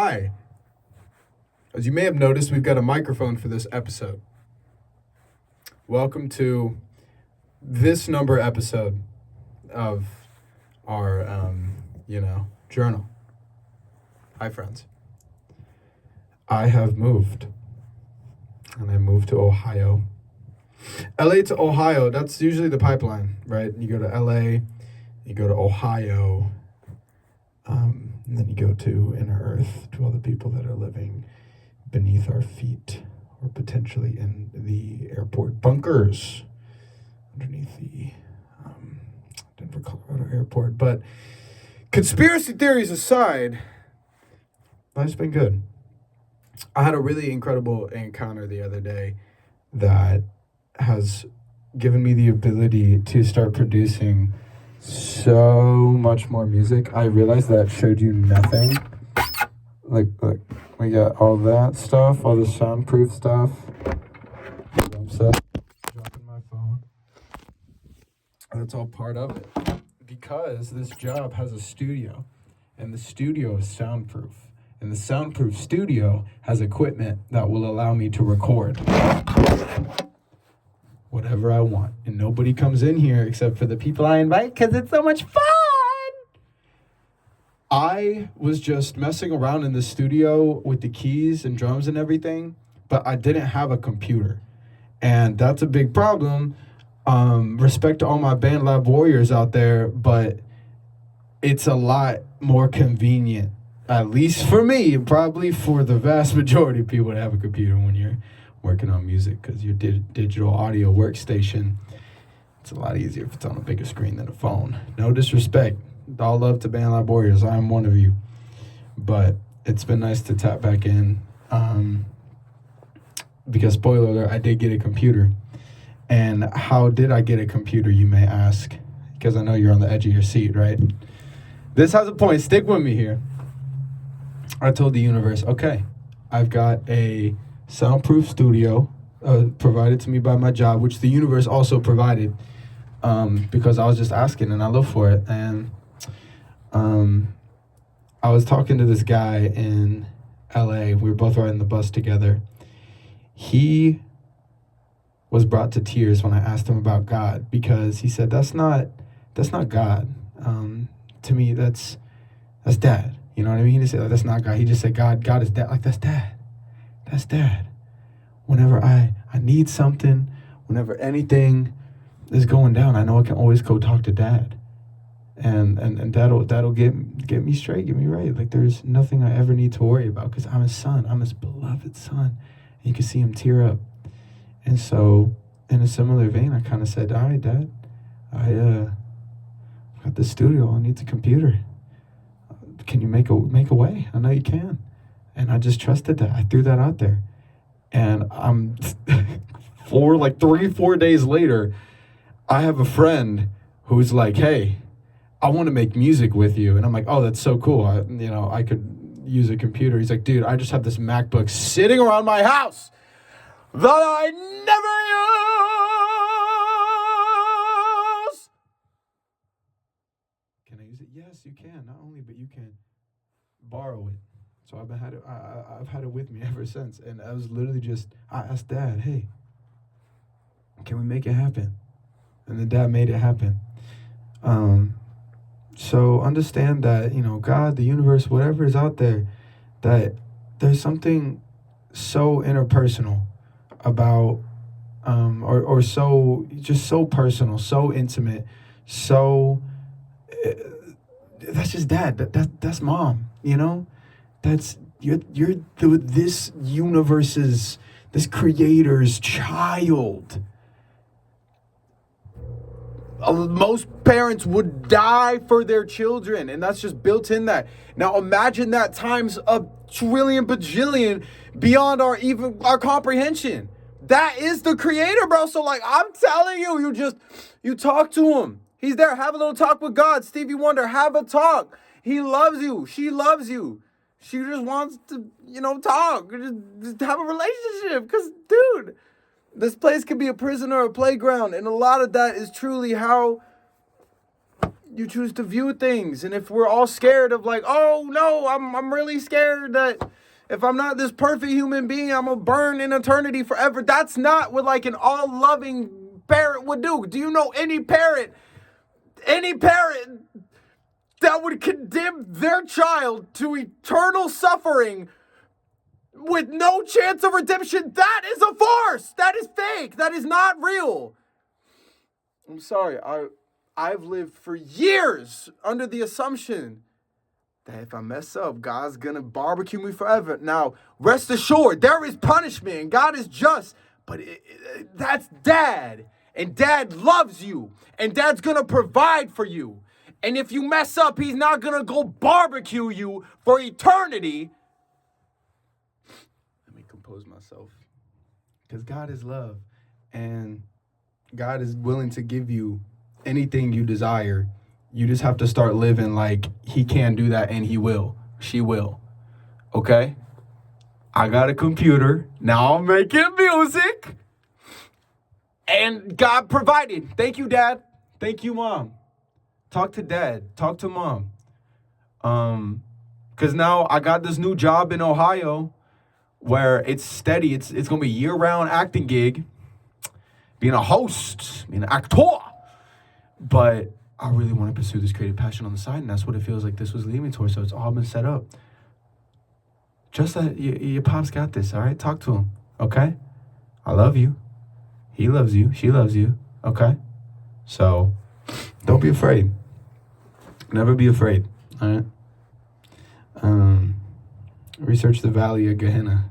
Hi. As you may have noticed, we've got a microphone for this episode. Welcome to this number episode of our, journal. Hi, friends. I have moved. And I moved to Ohio. LA to Ohio, that's usually the pipeline, right? You go to LA, you go to Ohio, and then you go to Inner Earth, to all the people that are living beneath our feet or potentially in the airport bunkers underneath the Denver, Colorado airport. But conspiracy theories aside, life's been good. I had a really incredible encounter the other day that has given me the ability to start producing so much more music. I realized that showed you nothing. Like, we got all that stuff, all the soundproof stuff. I'm dropping my phone. That's all part of it. Because this job has a studio, and the studio is soundproof. And the soundproof studio has equipment that will allow me to record whatever I want. And nobody comes in here except for the people I invite because it's so much fun. I was just messing around in the studio with the keys and drums and everything, but I didn't have a computer. And that's a big problem. Respect to all my BandLab warriors out there, but it's a lot more convenient, at least for me, probably for the vast majority of people to have a computer when you're working on music, because your digital audio workstation, it's a lot easier if it's on a bigger screen than a phone. No disrespect. All love to BandLab warriors. I am one of you. But it's been nice to tap back in. Because, spoiler alert, I did get a computer. And how did I get a computer, you may ask? Because I know you're on the edge of your seat, right? This has a point. Stick with me here. I told the universe, okay, I've got a soundproof studio provided to me by my job, which the universe also provided because I was just asking and I looked for it. And I was talking to this guy in LA. We were both riding the bus together. He was brought to tears when I asked him about God, because he said, that's not God. To me, that's dad. You know what I mean? He didn't say, like, that's not God. He just said, God is dad. Like, that's dad. That's dad. Whenever I need something, whenever anything is going down, I know I can always go talk to dad. And that'll get me straight, get me right. Like, there's nothing I ever need to worry about, because I'm his son. I'm his beloved son. And you can see him tear up. And so, in a similar vein, I kind of said, all right, Dad, I got the studio. I need the computer. Can you make a way? I know you can. And I just trusted that. I threw that out there. And I'm 3-4 days later, I have a friend who's like, hey, I want to make music with you. And I'm like, oh, that's so cool. I could use a computer. He's like, dude, I just have this MacBook sitting around my house that I never use. Can I use it? Yes, you can. Not only, but you can borrow it. So I've had it with me ever since. And I was literally I asked Dad, hey, can we make it happen? And then Dad made it happen. So understand that, God, the universe, whatever is out there, that there's something so interpersonal about, or so personal, so intimate, so, that's just dad, that's mom, that's, you're this universe's, this creator's child. Most parents would die for their children, and that's just built in that. Now imagine that times a trillion bajillion beyond our comprehension. That is the creator, bro. So I'm telling you, you talk to him. He's there. Have a little talk with God. Stevie Wonder, have a talk. He loves you. She loves you. She just wants to, talk. Just have a relationship. Because, dude, this place could be a prison or a playground. And a lot of that is truly how you choose to view things. And if we're all scared of like, oh no, I'm really scared that if I'm not this perfect human being, I'm gonna burn in eternity forever. That's not what like an all-loving parent would do. Do you know any parent that would condemn their child to eternal suffering with no chance of redemption? That is a farce. That is fake. That is not real. I'm sorry. I've lived for years under the assumption that if I mess up, God's gonna barbecue me forever. Now, rest assured, there is punishment and God is just, but that's Dad. And Dad loves you. And Dad's gonna provide for you. And if you mess up, he's not gonna go barbecue you for eternity. Let me compose myself. Because God is love. And God is willing to give you anything you desire. You just have to start living like he can do that, and he will. She will. Okay? I got a computer. Now I'm making music. And God provided. Thank you, Dad. Thank you, Mom. Talk to Dad. Talk to Mom. Because now I got this new job in Ohio where it's steady. It's going to be a year-round acting gig. Being a host. Being an actor. But I really want to pursue this creative passion on the side, and that's what it feels like this was leading me towards. So it's all been set up. Just that your pops got this, all right? Talk to him, okay? I love you. He loves you. She loves you, okay? So don't be afraid. Never be afraid, all right? Research the Valley of Gehenna.